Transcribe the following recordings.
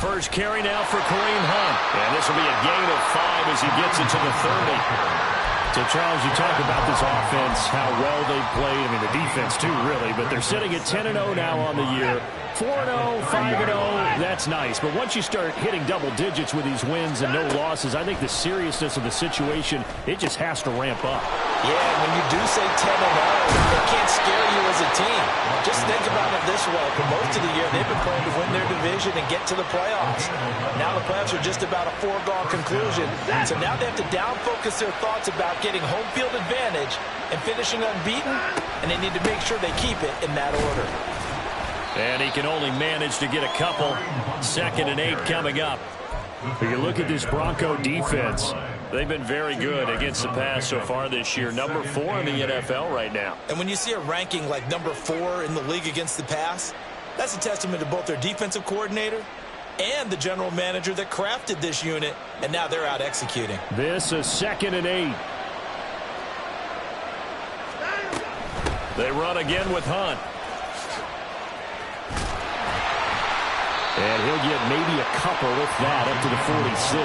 first carry now for Kareem Hunt. And this will be a gain of 5 as he gets it to the 30. So, Charles, you talk about this offense, how well they've played. I mean, the defense, too, really. But they're sitting at 10-0 now on the year. 4-0, 5-0, that's nice. But once you start hitting double digits with these wins and no losses, I think the seriousness of the situation, it just has to ramp up. Yeah, when you do say 10-0, it can't scare you as a team. Just think about it this way. For most of the year, they've been playing to win their division and get to the playoffs. Now the playoffs are just about a foregone conclusion. So now they have to down-focus their thoughts about getting home field advantage and finishing unbeaten, and they need to make sure they keep it in that order. And he can only manage to get a couple. 2nd and 8 coming up. If you look at this Bronco defense, they've been very good against the pass so far this year. Number 4 in the NFL right now. And when you see a ranking like number 4 in the league against the pass, that's a testament to both their defensive coordinator and the general manager that crafted this unit, and now they're out executing. This is 2nd and 8. They run again with Hunt. And he'll get maybe a couple with that up to the 46.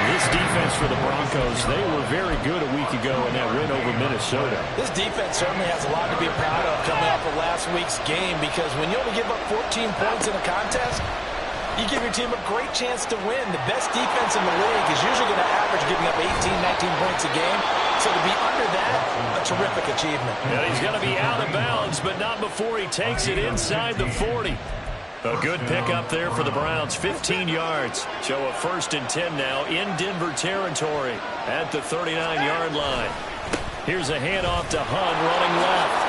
This defense for the Broncos, they were very good a week ago in that win over Minnesota. This defense certainly has a lot to be proud of coming off of last week's game, because when you only give up 14 points in a contest, you give your team a great chance to win. The best defense in the league is usually going to average giving up 18, 19 points a game. So to be under that, a terrific achievement. And he's going to be out of bounds, but not before he takes it inside the 40. A good pickup there for the Browns, 15 yards. So a 1st and 10 now in Denver territory at the 39-yard line. Here's a handoff to Hunt running left.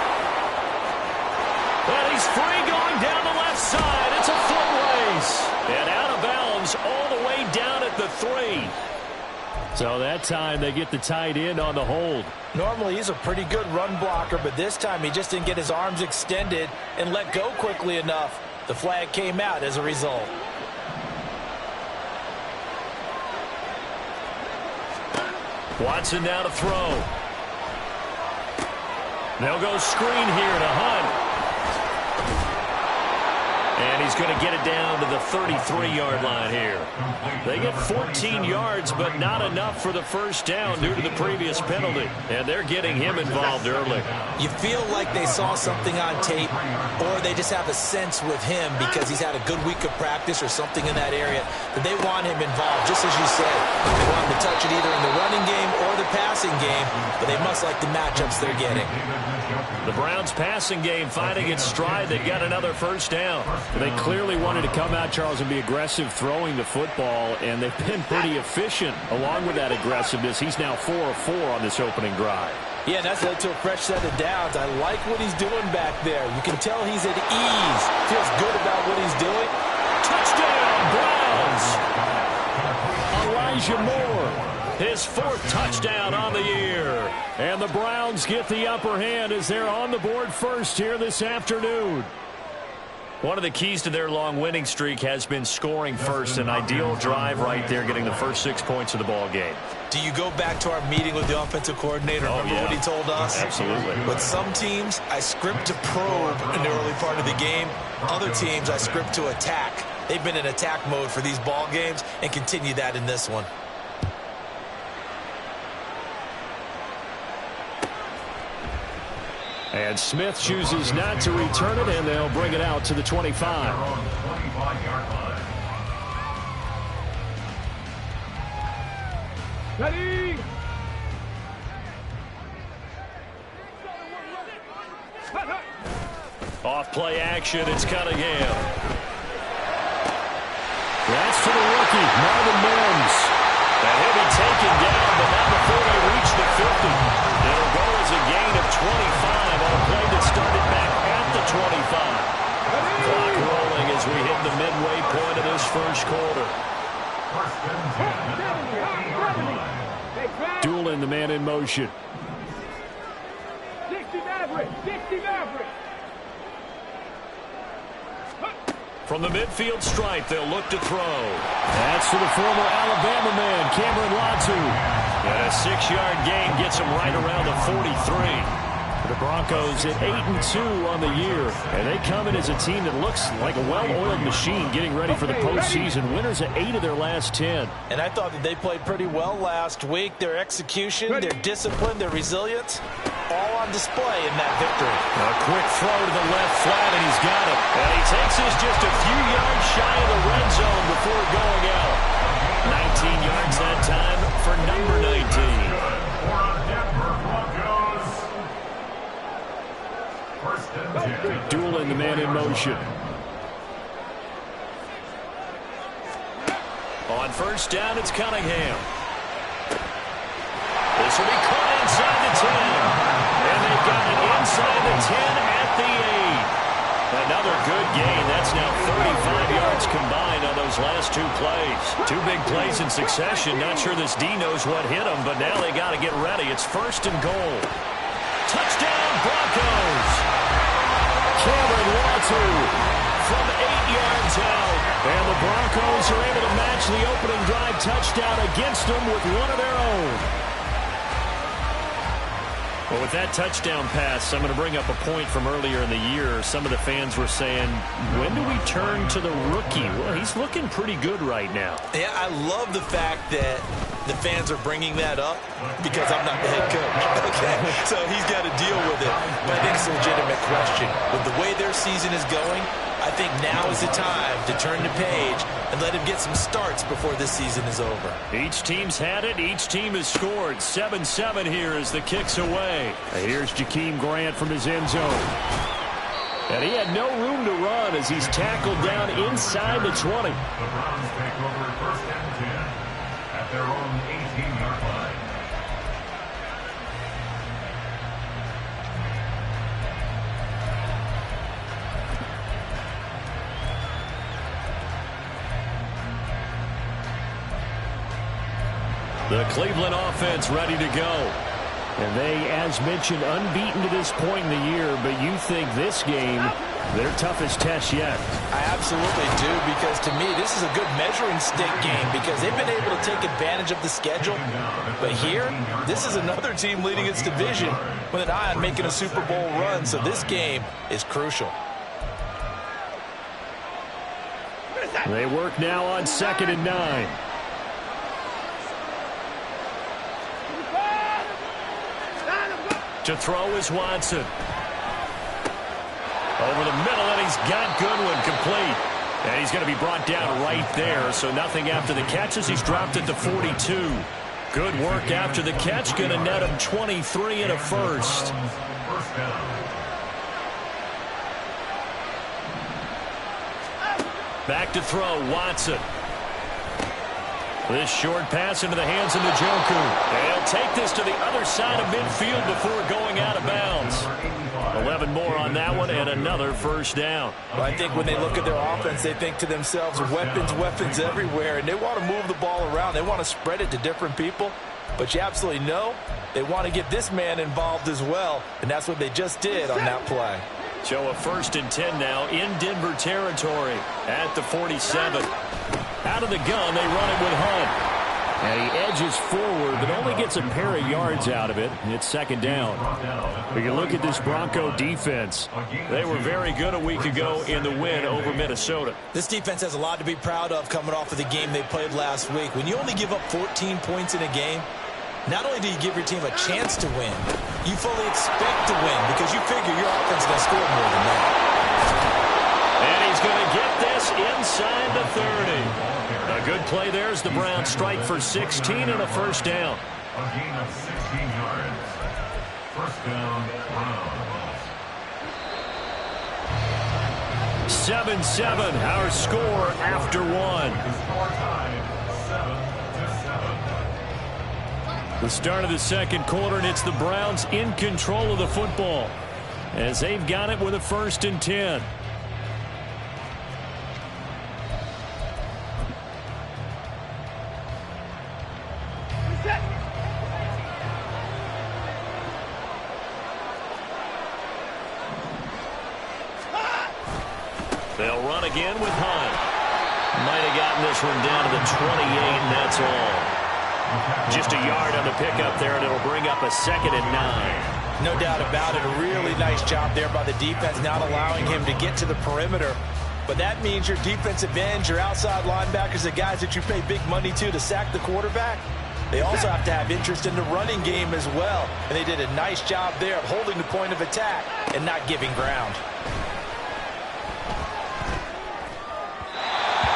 And he's free going down the left side. It's a foot race. And out of bounds all the way down at the 3. So that time they get the tight end on the hold. Normally he's a pretty good run blocker, but this time he just didn't get his arms extended and let go quickly enough. The flag came out as a result. Watson now to throw. They'll go screen here to Hunt. And he's going to get it down to the 33-yard line here. They get 14 yards, but not enough for the first down due to the previous penalty. And they're getting him involved early. You feel like they saw something on tape, or they just have a sense with him because he's had a good week of practice or something in that area that they want him involved, just as you said. They want him to touch it either in the running game or the passing game, but they must like the matchups they're getting. The Browns passing game finding its stride. They got another first down. They clearly wanted to come out, Charles, and be aggressive throwing the football, and they've been pretty efficient along with that aggressiveness. He's now 4 of 4 on this opening drive. Yeah, and that's led to a fresh set of downs. I like what he's doing back there. You can tell he's at ease. Feels good about what he's doing. Touchdown, Browns! Elijah Moore. His 4th touchdown on the year. And the Browns get the upper hand as they're on the board first here this afternoon. One of the keys to their long winning streak has been scoring first. An ideal drive right there, getting the first 6 points of the ball game. Do you go back to our meeting with the offensive coordinator? Remember what he told us? Absolutely. With some teams, I script to probe in the early part of the game. Other teams, I script to attack. They've been in attack mode for these ball games and continue that in this one. And Smith chooses not to return it, and they'll bring it out to the 25. Ready? Off play action, it's Cunningham. That's to the rookie, Marvin Mims. And he'll be taken down, but not before they reach the 50. It'll go as a gain of 25 on a play that started back at the 25. Clock rolling as we hit the midway point of this first quarter. Doolin, the man in motion. 60 Maverick! 60 Maverick! From the midfield stripe, they'll look to throw. That's to the former Alabama man, Cameron Latu. And a 6-yard gain gets him right around the 43. The Broncos at 8-2 on the year, and they come in as a team that looks like a well-oiled machine getting ready for the postseason. Winners at 8 of their last 10. And I thought that they played pretty well last week. Their execution, their discipline, their resilience, all on display in that victory. A quick throw to the left flat, and he's got it. And he takes this just a few yards shy of the red zone before going out. 19 yards that time for number 19. Dueling the man in motion. On first down, it's Cunningham. This will be caught inside the 10. And they've got it inside the 10 at the 8. Another good gain. That's now 35 yards combined on those last 2 plays. 2 big plays in succession. Not sure this D knows what hit them, but now they got to get ready. It's first and goal. Touchdown, Broncos! Cameron Latu from 8 yards out. And the Broncos are able to match the opening drive touchdown against them with one of their own. Well, with that touchdown pass, I'm going to bring up a point from earlier in the year. Some of the fans were saying, when do we turn to the rookie? Well, he's looking pretty good right now. Yeah, I love the fact that the fans are bringing that up because I'm not the head coach. Okay, so he's got to deal with it. But I think it's a legitimate question. With the way their season is going, I think now is the time to turn the page and let him get some starts before this season is over. Each team's had it. Each team has scored. 7-7 here as the kick's away. Here's Jakeem Grant from his end zone. And he had no room to run as he's tackled down inside the 20. The Browns take over first and 10 at their own 18-yard line. The Cleveland offense ready to go. And they, as mentioned, unbeaten to this point in the year, but you think this game, their toughest test yet. I absolutely do, because to me, this is a good measuring stick game because they've been able to take advantage of the schedule. But here, this is another team leading its division with an eye on making a Super Bowl run, so this game is crucial. They work now on 2nd and 9. To throw is Watson. Over the middle, and he's got Goodwin complete. And he's going to be brought down right there, so nothing after the catch as he's dropped at the 42. Good work after the catch, going to net him 23 and a first. Back to throw, Watson. This short pass into the hands of Njoku. They'll take this to the other side of midfield before going out of bounds. 11 more on that one and another first down. Well, I think when they look at their offense, they think to themselves, weapons everywhere, and they want to move the ball around. They want to spread it to different people, but you absolutely know they want to get this man involved as well, and that's what they just did on that play. So a 1st and 10 now in Denver territory at the 47. Out of the gun, they run it with Hunt. And he edges forward, but only gets a pair of yards out of it. It's 2nd down. But you look at this Bronco defense. They were very good a week ago in the win over Minnesota. This defense has a lot to be proud of coming off of the game they played last week. When you only give up 14 points in a game, not only do you give your team a chance to win, you fully expect to win because you figure your offense is going to score more than that. And he's going to get this inside the 30. A good play there as the Browns strike for 16 and a first down. A gain of 16 yards. First down, Browns. 7-7, our score after one. The score tied 7-7. The start of the 2nd quarter, and it's the Browns in control of the football as they've got it with a 1st and 10. They'll run again with Hunt. Might have gotten this one down to the 28, and that's all. Just a yard on the pickup there, and it'll bring up a 2nd and 9. No doubt about it. A really nice job there by the defense, not allowing him to get to the perimeter. But that means your defensive ends, your outside linebackers, the guys that you pay big money to sack the quarterback, they also have to have interest in the running game as well. And they did a nice job there of holding the point of attack and not giving ground.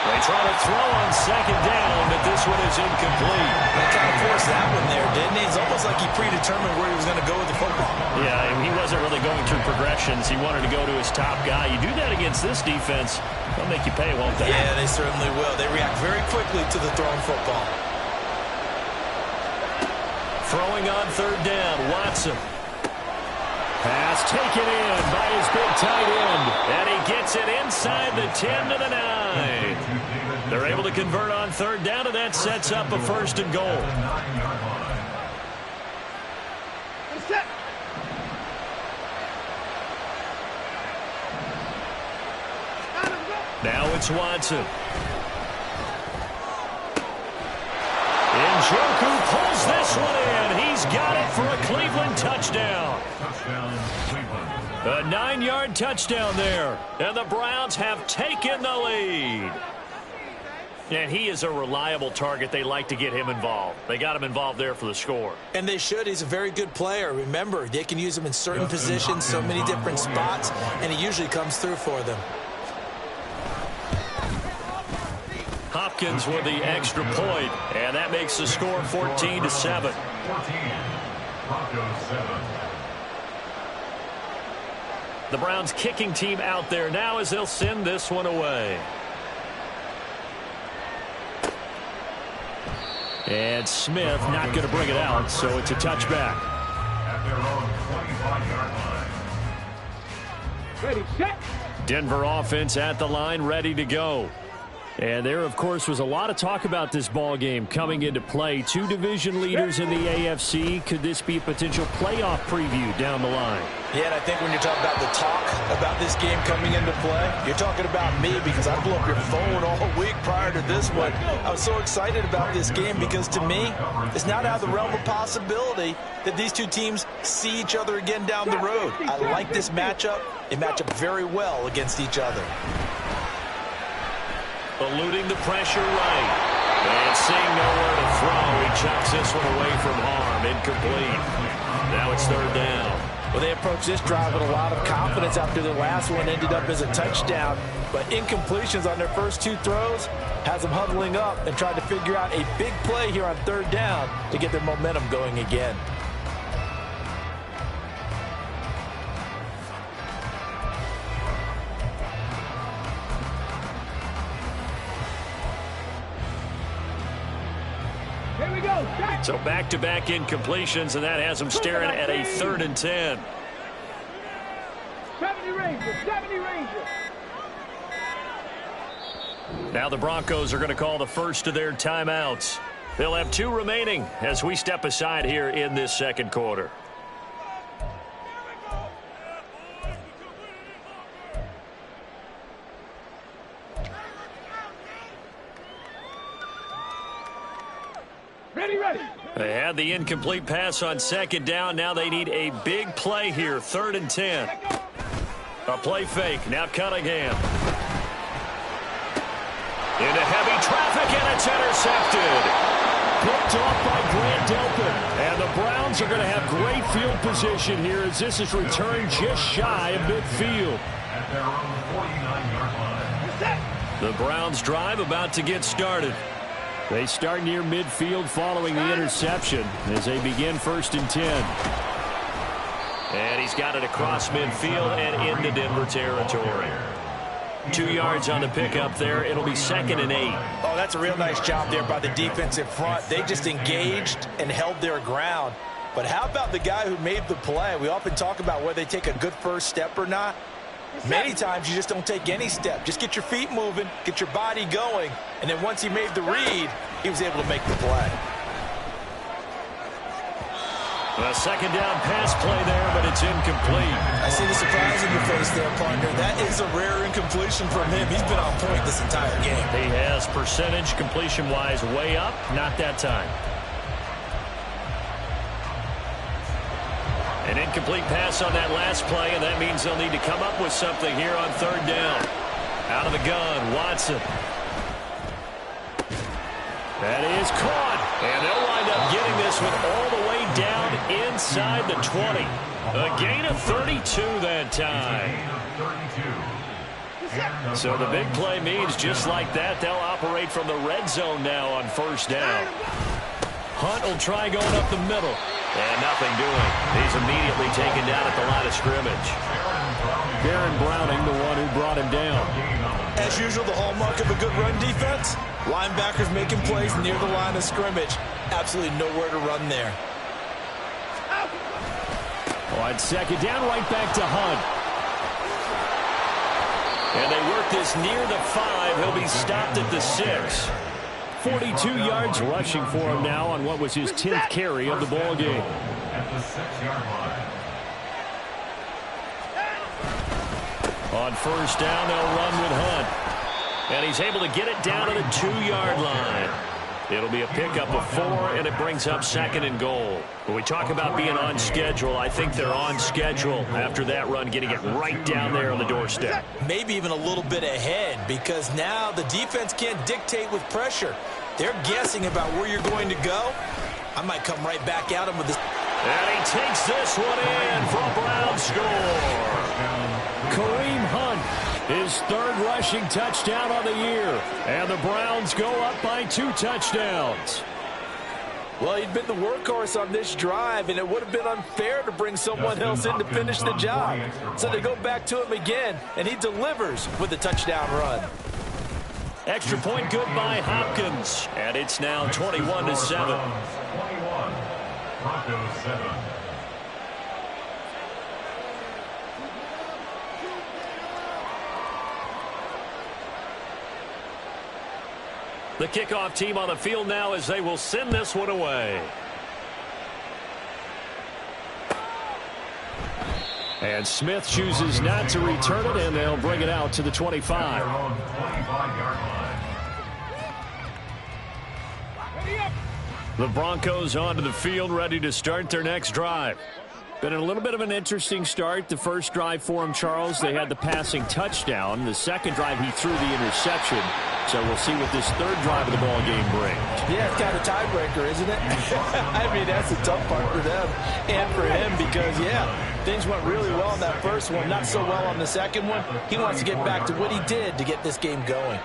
They try to throw on second down, but this one is incomplete. They kind of forced that one there, didn't he? It's almost like he predetermined where he was going to go with the football. Yeah, he wasn't really going through progressions. He wanted to go to his top guy. You do that against this defense, they'll make you pay, won't they? Yeah, they certainly will. They react very quickly to the thrown football. Throwing on third down, Watson. Pass taken in by his big tight end. And he gets it inside the 10 to the 9. They're able to convert on third down, and that sets up a 1st and goal. Now it's Watson. Njoku pulls this one in. He's got it for a Cleveland touchdown. A 9-yard touchdown there. And the Browns have taken the lead. And he is a reliable target. They like to get him involved. They got him involved there for the score. And they should. He's a very good player. Remember, they can use him in certain positions, so many different spots, and he usually comes through for them. Hopkins with the extra point, and that makes the score 14-7. The Browns kicking team out there now as they'll send this one away. And Smith not going to bring it out, so it's a touchback. At their own 25-yard line. Ready, set. Denver offense at the line, ready to go. And there, of course, was a lot of talk about this ball game coming into play. 2 division leaders in the AFC. Could this be a potential playoff preview down the line? Yeah, and I think when you're talking about the talk about this game coming into play, you're talking about me because I blew up your phone all week prior to this one. I was so excited about this game because, to me, it's not out of the realm of possibility that these two teams see each other again down the road. I like this matchup. They match up very well against each other. Eluding the pressure right. And seeing nowhere to throw, he chucks this one away from harm. Incomplete. Now it's third down. Well, they approached this drive with a lot of confidence after the last one ended up as a touchdown. But incompletions on their first 2 throws has them huddling up and trying to figure out a big play here on third down to get their momentum going again. So back-to-back incompletions, and that has them staring at a 3rd and 10. 70 Rangers, 70 Rangers. Now the Broncos are going to call the first of their timeouts. They'll have 2 remaining as we step aside here in this second quarter. They had the incomplete pass on second down. Now they need a big play here. 3rd and 10. A play fake. Now Cunningham. Into heavy traffic, and it's intercepted. Picked off by Grant Delpit. And the Browns are going to have great field position here as this is returned just shy of midfield. At their own 49-yard line. The Browns drive about to get started. They start near midfield following the interception as they begin 1st and 10. And he's got it across midfield and into Denver territory. 2 yards on the pickup there. It'll be 2nd and 8. Oh, that's a real nice job there by the defensive front. They just engaged and held their ground. But how about the guy who made the play? We often talk about whether they take a good first step or not. Many times you just don't take any step. Just get your feet moving, get your body going, and then once he made the read, he was able to make the play. A second down pass play there, but it's incomplete. I see the surprise in your face there, partner. That is a rare incompletion from him. He's been on point this entire game. He has percentage completion-wise way up, not that time. An incomplete pass on that last play, and that means they'll need to come up with something here on third down. Out of the gun, Watson. That is caught, and they'll wind up getting this one all the way down inside the 20. A gain of 32 that time. So the big play means just like that, they'll operate from the red zone now on first down. Hunt will try going up the middle. And nothing doing. He's immediately taken down at the line of scrimmage. Baron Browning, the one who brought him down. As usual, the hallmark of a good run defense, linebackers making plays near the line of scrimmage. Absolutely nowhere to run there. On second down, right back to Hunt. And they work this near the 5. He'll be stopped at the 6. 42 yards rushing for him now on what was his 10th carry of the ball game. At the 6-yard line. On first down, they'll run with Hunt. And he's able to get it down to the 2-yard line. It'll be a pickup of 4, and it brings up second and goal. When we talk about being on schedule, I think they're on schedule after that run, getting it right down there on the doorstep. Maybe even a little bit ahead, because now the defense can't dictate with pressure. They're guessing about where you're going to go. I might come right back at him with this. And he takes this one in for a Brown score. Kareem Hunt, his 3rd rushing touchdown on the year. And the Browns go up by 2 touchdowns. Well, he'd been the workhorse on this drive, and it would have been unfair to bring someone else in to finish the job. So they go back to him again, and he delivers with a touchdown run. Extra point good by Hopkins. And it's now 21-7. 21. Broncos 7. The kickoff team on the field now as they will send this one away. And Smith chooses not to return it, and they'll bring it out to the 25. The Broncos onto the field, ready to start their next drive. Been a little bit of an interesting start. The first drive for him, Charles, they had the passing touchdown. The second drive, he threw the interception. So we'll see what this third drive of the ball game brings. Yeah, it's kind of a tiebreaker, isn't it? I mean, that's the tough part for them and for him because, yeah, things went really well on that first one, not so well on the second one. He wants to get back to what he did to get this game going.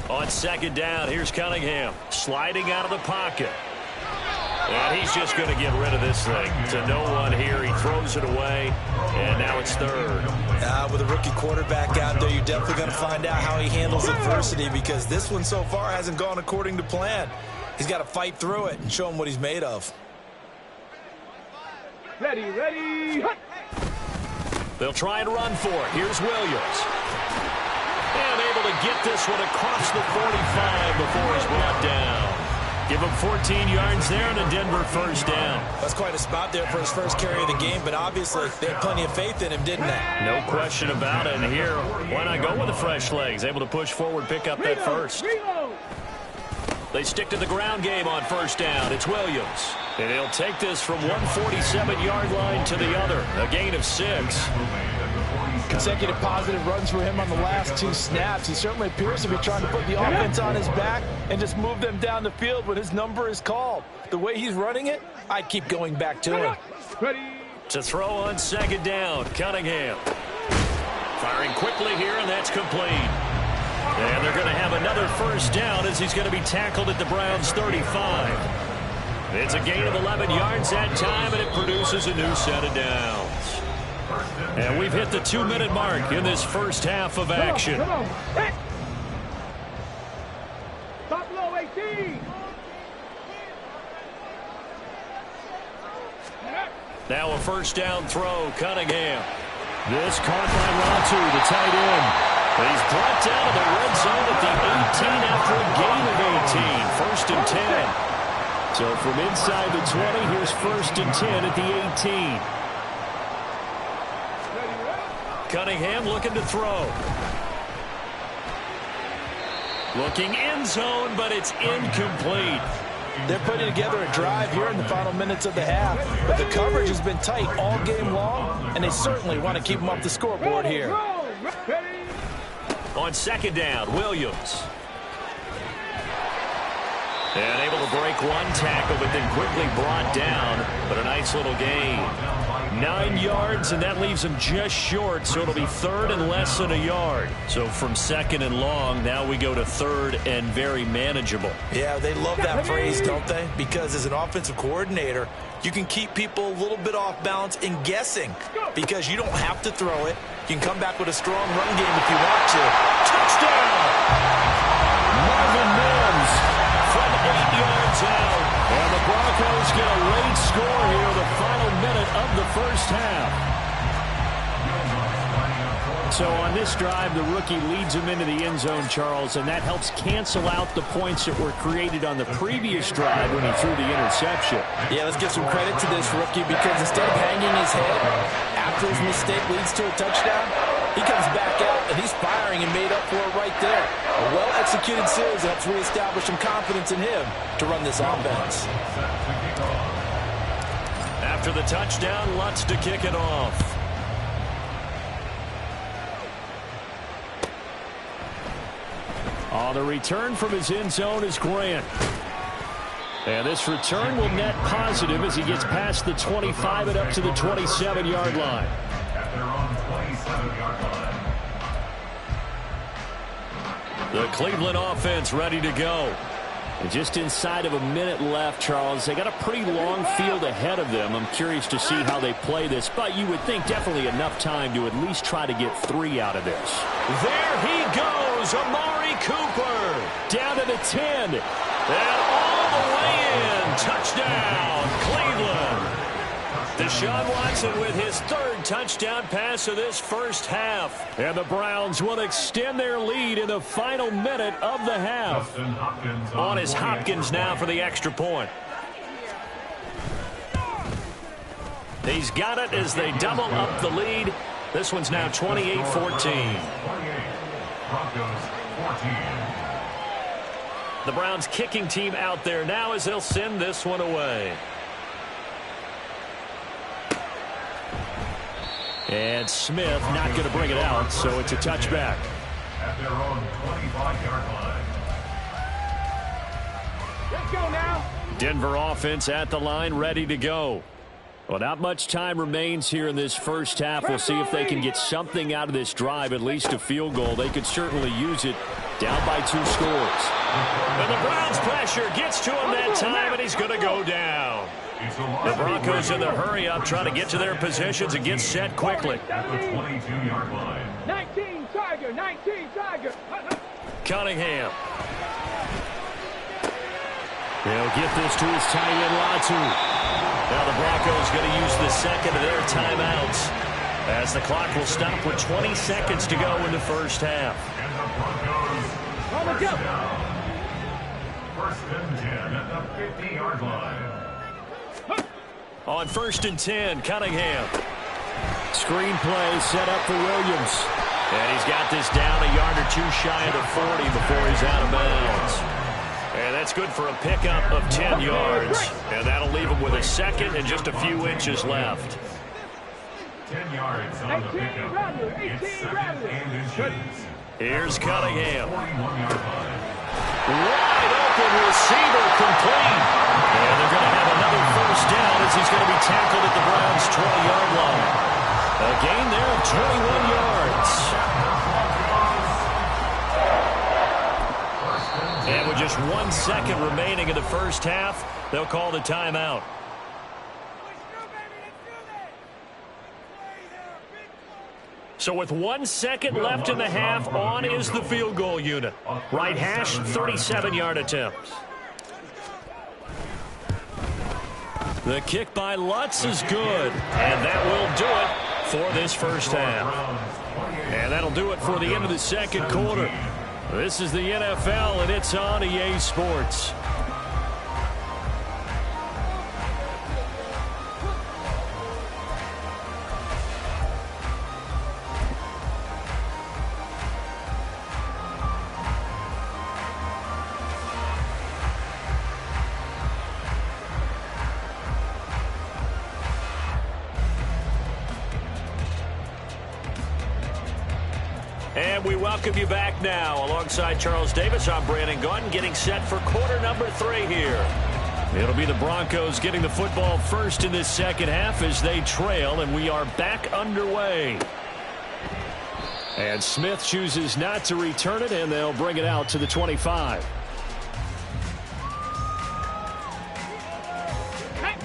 On second down, here's Cunningham sliding out of the pocket. And he's just going to get rid of this thing to no one here. He throws it away, and now it's third. With a rookie quarterback out there, you're definitely going to find out how he handles adversity because this one so far hasn't gone according to plan. He's got to fight through it and show him what he's made of. Ready, ready. They'll try and run for it. Here's Williams. And able to get this one across the 45 before he's brought down. Give him 14 yards there and a Denver first down. That's quite a spot there for his first carry of the game, but obviously they had plenty of faith in him, didn't they? No question about it. And here, why not go with the fresh legs? Able to push forward, pick up that first. They stick to the ground game on first down. It's Williams. And he'll take this from 147-yard line to the other. A gain of 6. Consecutive positive runs for him on the last 2 snaps. He certainly appears to be trying to put the offense on his back and just move them down the field when his number is called. The way he's running it, I'd keep going back to him. To throw on second down, Cunningham. Firing quickly here, and that's complete. And they're going to have another first down as he's going to be tackled at the Browns' 35. It's a gain of 11 yards that time, and it produces a new set of downs. And we've hit the 2-minute mark in this first half of action. Come on. Hit. Top low 18. Now a first down throw, Cunningham. This caught by Latu, the tight end. He's brought down to the red zone at the 18 after a gain of 18. First and 10. So from inside the 20, here's first and 10 at the 18. Cunningham looking to throw. Looking end zone, but it's incomplete. They're putting together a drive here in the final minutes of the half, but the coverage has been tight all game long, and they certainly want to keep them off the scoreboard here. On second down, Williams. And able to break one tackle, but then quickly brought down. But a nice little gain. 9 yards, and that leaves him just short, so it'll be third and less than a yard. So from second and long, now we go to third and very manageable. Yeah, they love that phrase, don't they? Because as an offensive coordinator, you can keep people a little bit off balance and guessing because you don't have to throw it. You can come back with a strong run game if you want to. Touchdown! Marvin Mims from 8 yards out. And the Broncos get a late score here, the final minute of the first half. So on this drive, the rookie leads him into the end zone, Charles, and that helps cancel out the points that were created on the previous drive when he threw the interception. Yeah, let's give some credit to this rookie because instead of hanging his head after his mistake leads to a touchdown, he comes back out and he's firing and made up for it right there. A well-executed series helps reestablish some confidence in him to run this offense. After the touchdown, Lutz to kick it off. On the return from his end zone is Grant. And this return will net positive as he gets past the 25 and up to the 27-yard line. At their own 27-yard line. The Cleveland offense ready to go. And just inside of a minute left, Charles. They got a pretty long field ahead of them. I'm curious to see how they play this, but you would think definitely enough time to at least try to get 3 out of this. There he goes, Amari Cooper. Down to the 10. And all the way in. Touchdown, Cleveland. Deshaun Watson with his 3rd touchdown pass of this first half. And the Browns will extend their lead in the final minute of the half. On is Hopkins now for the extra point. He's got it as they double up the lead. This one's now 28-14. 28. Broncos 14. The Browns kicking team out there now as they'll send this one away. And Smith not going to bring it out, so it's a touchback. At their own 25-yard line. Let's go now. Denver offense at the line, ready to go. Well, not much time remains here in this first half. We'll see if they can get something out of this drive, at least a field goal. They could certainly use it down by 2 scores. And the Browns pressure gets to him that time, and he's going to go down. The Broncos in the hurry-up trying to get to their positions and get set quickly. At the 22-yard line. 19 Tiger, 19 Tiger. Cunningham. They'll get this to his tight end, Latu. Now the Broncos going to use the second of their timeouts as the clock will stop with 20 seconds to go in the first half. And the Broncos first down. 1st and 10 at the 50-yard line. On 1st and 10, Cunningham. Screen play set up for Williams. And he's got this down a yard or 2 shy of the 40 before he's out of bounds. And that's good for a pickup of 10 yards. And that'll leave him with a second and just a few inches left. 10 yards on the pickup. It's 2nd and inches. Here's Cunningham. 41-yard line. Wide open receiver complete. And they're going to have another first down as he's going to be tackled at the Browns' 20-yard line. A gain there of 21 yards. And with just 1 second remaining in the first half, they'll call the timeout. So with 1 second left in the half, on is the field goal unit. Right hash, 37-yard attempt. The kick by Lutz is good, and that will do it for this first half. And that'll do it for the end of the second quarter. This is the NFL, and it's on EA Sports. And we welcome you back now. Alongside Charles Davis, I'm Brandon Gunn, getting set for quarter number 3 here. It'll be the Broncos getting the football first in this second half as they trail, and we are back underway. And Smith chooses not to return it, and they'll bring it out to the 25.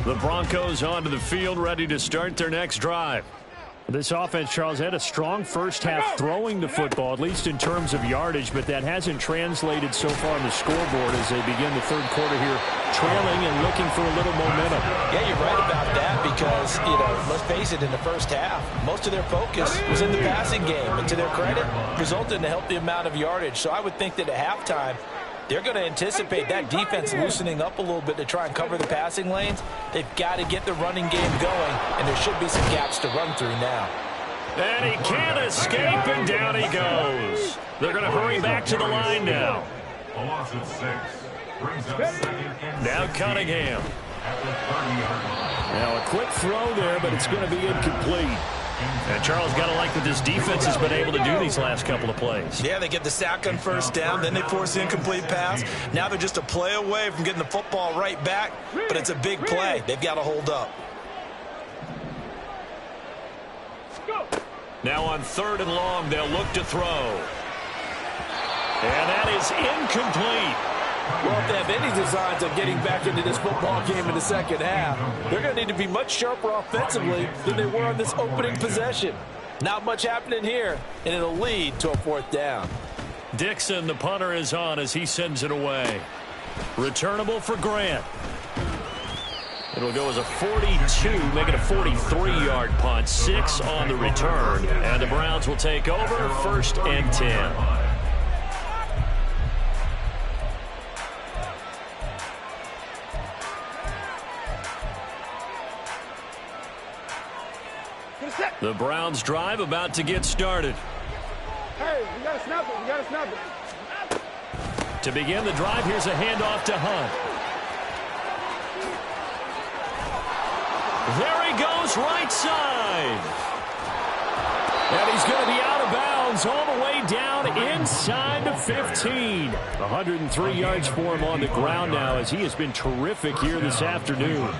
The Broncos onto the field, ready to start their next drive. This offense, Charles, had a strong first half throwing the football, at least in terms of yardage, but that hasn't translated so far on the scoreboard as they begin the third quarter here, trailing and looking for a little momentum. Yeah, you're right about that because, let's face it, in the first half, most of their focus was in the passing game, and to their credit, resulted in a healthy amount of yardage. So I would think that at halftime, they're going to anticipate that defense loosening up a little bit to try and cover the passing lanes. They've got to get the running game going, and there should be some gaps to run through now. And he can't escape, and down he goes. They're going to hurry back to the line now. A loss of 6. Brings up second and Now 16 Cunningham. at the 30-yard line. Now a quick throw there, but it's going to be incomplete. And Charles, got to like that this defense has been able to do these last couple of plays. Yeah, they get the sack on first down, then they force the incomplete pass. Now they're just a play away from getting the football right back, but it's a big play. They've got to hold up. Now on 3rd and long, they'll look to throw. And that is incomplete. Well, if they have any designs of getting back into this football game in the second half, they're going to need to be much sharper offensively than they were on this opening possession. Not much happening here, and it'll lead to a 4th down. Dixon, the punter, is on as he sends it away. Returnable for Grant. It'll go as a 42, make it a 43-yard punt. 6 on the return, and the Browns will take over 1st and 10. The Browns drive about to get started. Hey, we got to snap it. We got to snap it. To begin the drive, here's a handoff to Hunt. There he goes, right side. And he's going to be out of bounds all the way down inside the 15. 103 yards for him on the ground now as he has been terrific here this afternoon.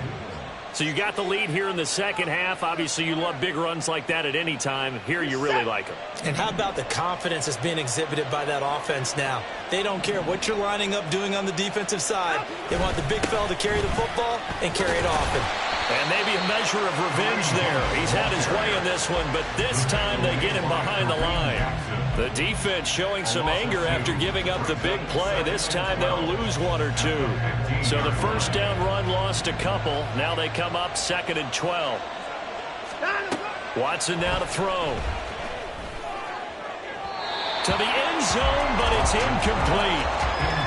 So you got the lead here in the second half. Obviously, you love big runs like that at any time. Here, you really like them. And how about the confidence that's being exhibited by that offense now? They don't care what you're lining up doing on the defensive side. They want the big fella to carry the football and carry it often. And maybe a measure of revenge there. He's had his way in this one, but this time they get him behind the line. The defense showing some anger after giving up the big play. This time they'll lose 1 or 2. So the first down run lost a couple. Now they come up 2nd and 12. Watson now to throw. To the end zone, but it's incomplete.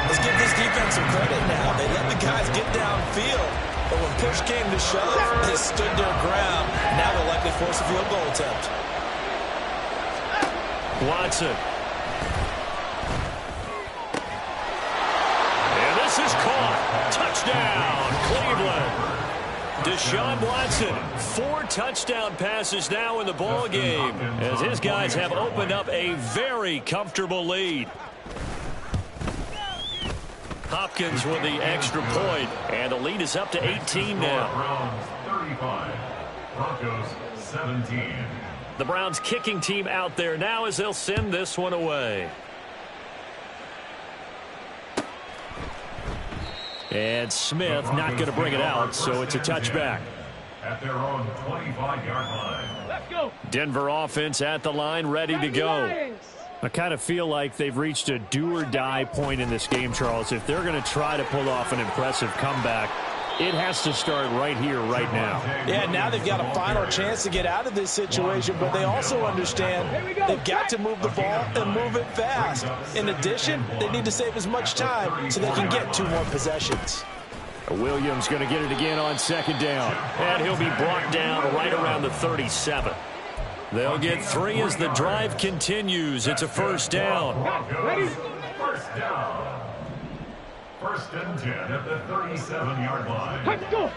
Let's give this defense some credit now. They let the guys get downfield. But when push came to shove, they stood their ground. Now they'll likely force a field goal attempt. Watson. And this is caught. Touchdown, Cleveland. Deshaun Watson, 4 touchdown passes now in the ball game as his guys have opened up a very comfortable lead. Hopkins with the extra point, and the lead is up to 18 now. Browns 35, Broncos 17. The Browns kicking team out there now as they'll send this one away. And Smith not going to bring it out, so it's a touchback. At their own 25-yard line. Let's go. Denver offense at the line, ready to go. I kind of feel like they've reached a do-or-die point in this game, Charles. If they're going to try to pull off an impressive comeback, it has to start right here, right now. Yeah, now they've got a final chance to get out of this situation, but they also understand they've got to move the ball and move it fast. In addition, they need to save as much time so they can get 2 more possessions. Williams going to get it again on 2nd down, and he'll be brought down right around the 37. They'll get 3 as the drive continues. It's a 1st down. First down. 1st and 10 at the 37-yard line. Let's go.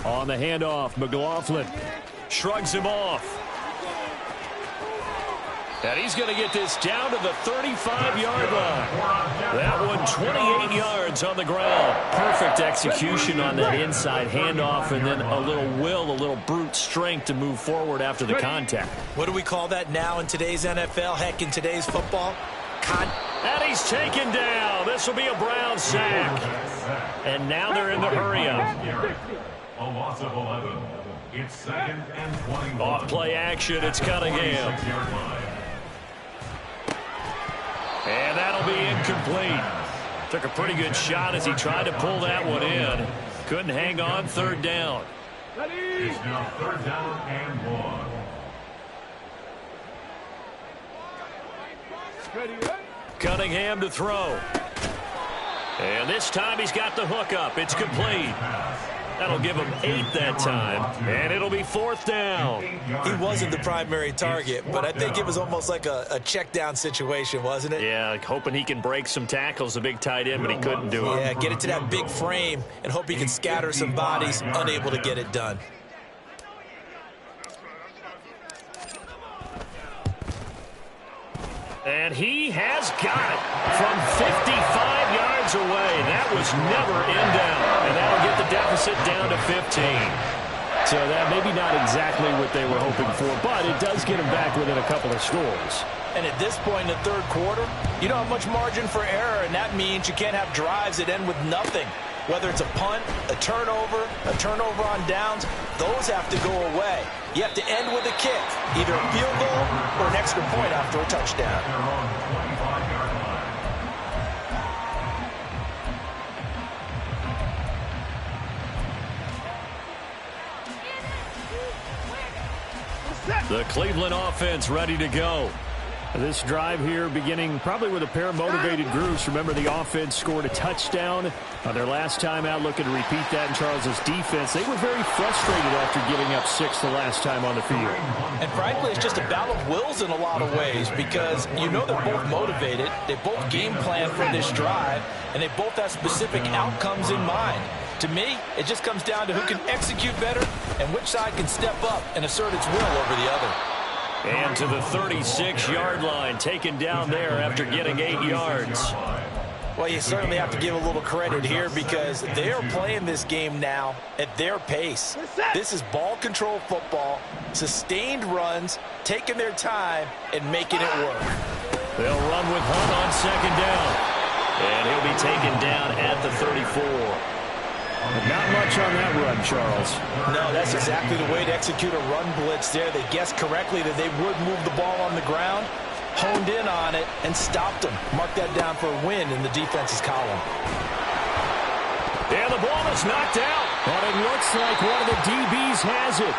On the handoff, McLaughlin shrugs him off. And he's going to get this down to the 35-yard line. That one 28 yards on the ground. Perfect execution on that inside handoff, and then a little will, a little brute strength to move forward after the contact. What do we call that now in today's NFL? Heck, in today's football? And he's taken down. This will be a Brown sack. And now they're in the hurry-up. A loss of 11. It's second and 21. Off play action, it's Cunningham. And that'll be incomplete. Took a pretty good shot as he tried to pull that one in. Couldn't hang on, third down. It's now third down and 1. Cunningham to throw. And this time he's got the hook up. It's complete. That'll give him 8 that time. And it'll be fourth down. He wasn't the primary target, but I think it was almost like a check down situation, wasn't it? Yeah, hoping he can break some tackles, a big tight end, but he couldn't do it. Yeah, get it to that big frame and hope he can scatter some bodies, unable to get it done. And he has got it from 55 yards away. That was never in down. And that'll get the deficit down to 15. So that maybe not exactly what they were hoping for, but it does get them back within a couple of scores. And at this point in the third quarter, you don't have much margin for error, and that means you can't have drives that end with nothing. Whether it's a punt, a turnover on downs, those have to go away. You have to end with a kick, either a field goal or an extra point after a touchdown. The Cleveland offense ready to go. This drive here beginning probably with a pair of motivated groups. Remember, the offense scored a touchdown on their last time out, looking to repeat that in Charles's defense. They were very frustrated after giving up 6 the last time on the field. And frankly, it's just a battle of wills in a lot of ways, because you know they're both motivated. They both game plan for this drive, and they both have specific outcomes in mind. To me, it just comes down to who can execute better and which side can step up and assert its will over the other. And to the 36-yard line, taken down there after getting 8 yards. Well, you certainly have to give a little credit here, because they are playing this game now at their pace. This is ball control football, sustained runs, taking their time, and making it work. They'll run with Hunt on second down. And he'll be taken down at the 34. Not much on that run, Charles. No, that's exactly the way to execute a run blitz there. They guessed correctly that they would move the ball on the ground, honed in on it, and stopped them. Mark that down for a win in the defense's column. And the ball is knocked out. But it looks like one of the DBs has it.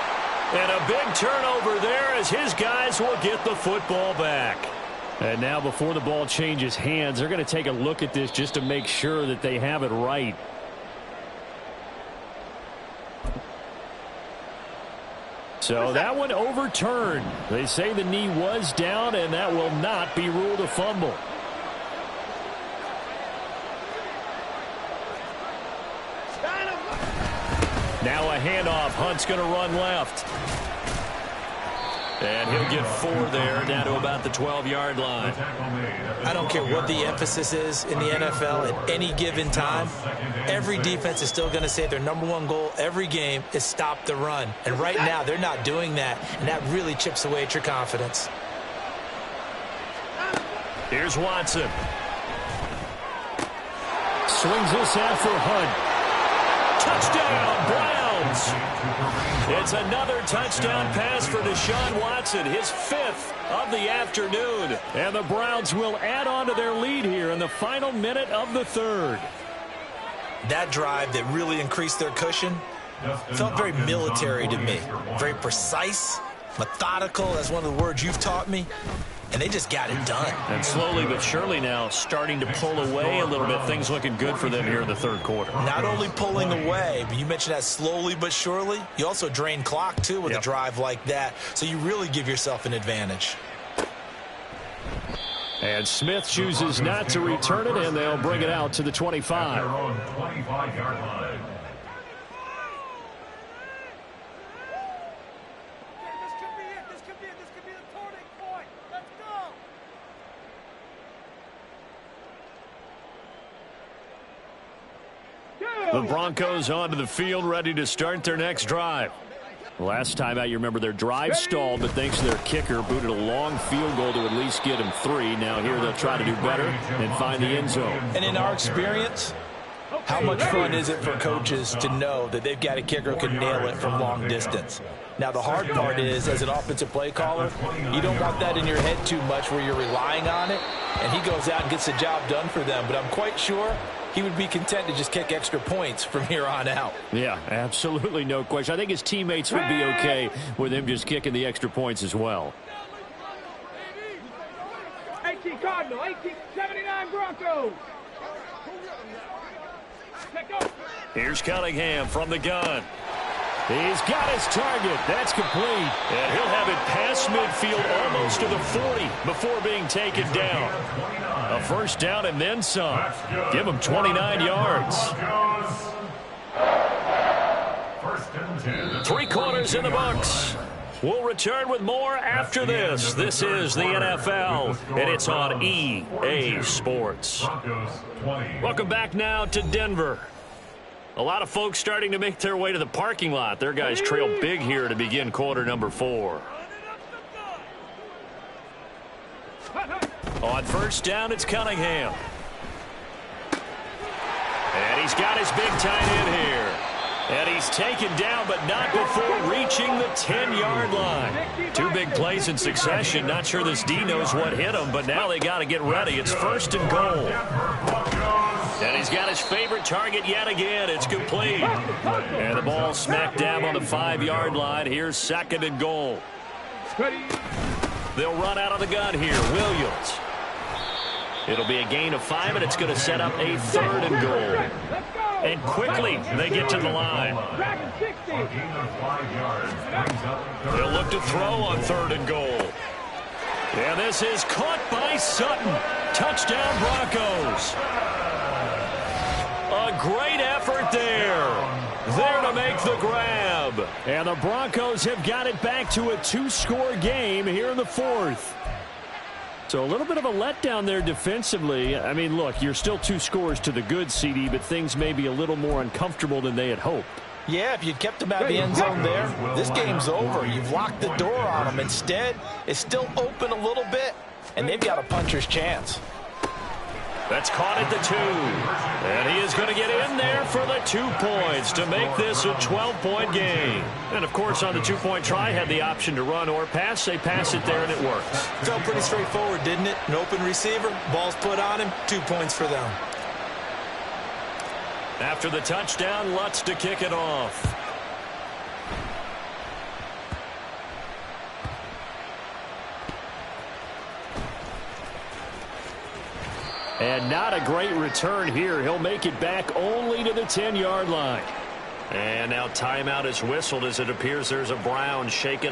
And a big turnover there as his guys will get the football back. And now before the ball changes hands, they're going to take a look at this just to make sure that they have it right. So that one overturned. They say the knee was down, and that will not be ruled a fumble. Now a handoff. Hunt's going to run left. And he'll get 4 there, down to about the 12-yard line. I don't care what the emphasis is in the NFL at any given time. Every defense is still going to say their #1 goal every game is stop the run. And right now, they're not doing that, and that really chips away at your confidence. Here's Watson. Swings this out for Hunt. Touchdown, Browns. It's another touchdown pass for Deshaun Watson, his 5th of the afternoon. And the Browns will add on to their lead here in the final minute of the 3rd. That drive that really increased their cushion felt very military to me. Very precise, methodical. That's one of the words you've taught me. And they just got it done. And slowly but surely now starting to pull away a little bit. Things looking good for them here in the 3rd quarter. Not only pulling away, but you mentioned that slowly but surely. You also drain clock, too, with a drive like that. So you really give yourself an advantage. And Smith chooses not to return it, and they'll bring it out to the 25. Their own 25-yard line. This could be it. This could be the turning point. Let's go. The Broncos onto the field, ready to start their next drive. Last time out, you remember their drive stalled, but thanks to their kicker, booted a long field goal to at least get him 3. Now here they'll try to do better and find the end zone. And in our experience, how much fun is it for coaches to know that they've got a kicker who can nail it from long distance? Now, the hard part is, as an offensive play caller, you don't want that in your head too much where you're relying on it, and he goes out and gets the job done for them. But I'm quite sure he would be content to just kick extra points from here on out. Yeah, absolutely no question. I think his teammates would be okay with him just kicking the extra points as well. 18 Cardinal, 79 Broncos. Here's Cunningham from the gun. He's got his target. That's complete. And he'll have it past midfield almost to the 40 before being taken down. A first down and then some. Give him 29 yards. 3 quarters in the books. We'll return with more after this. This is the NFL, and it's on EA Sports. Welcome back now to Denver. A lot of folks starting to make their way to the parking lot. Their guys trail big here to begin quarter number 4. On first down, it's Cunningham. And he's got his big tight end here. And he's taken down, but not before reaching the 10-yard line. 2 big plays in succession. Not sure this D knows what hit him, but now they got to get ready. It's first and goal. And he's got his favorite target yet again. It's complete. And the ball smack dab on the 5-yard line. Here's second and goal. They'll run out of the gun here. Williams. It'll be a gain of 5, and it's going to set up a third and goal. And quickly, they get to the line. They'll look to throw on third and goal. And this is caught by Sutton. Touchdown, Broncos. A great effort there. There to make the grab. And the Broncos have got it back to a 2-score game here in the 4th. So a little bit of a letdown there defensively. I mean, look, you're still 2 scores to the good, CD, but things may be a little more uncomfortable than they had hoped. Yeah, if you'd kept them out of the end zone there, this game's over. You've locked the door on them. Instead, it's still open a little bit, and they've got a puncher's chance. That's caught at the 2. And he is going to get in there for the 2 points to make this a 12-point game. And, of course, on the 2-point try, had the option to run or pass. They pass it there, and it works. Felt pretty straightforward, didn't it? An open receiver, ball's put on him, 2 points for them. After the touchdown, Lutz to kick it off. And not a great return here. He'll make it back only to the 10-yard line. And now timeout is whistled as it appears there's a Brown shaking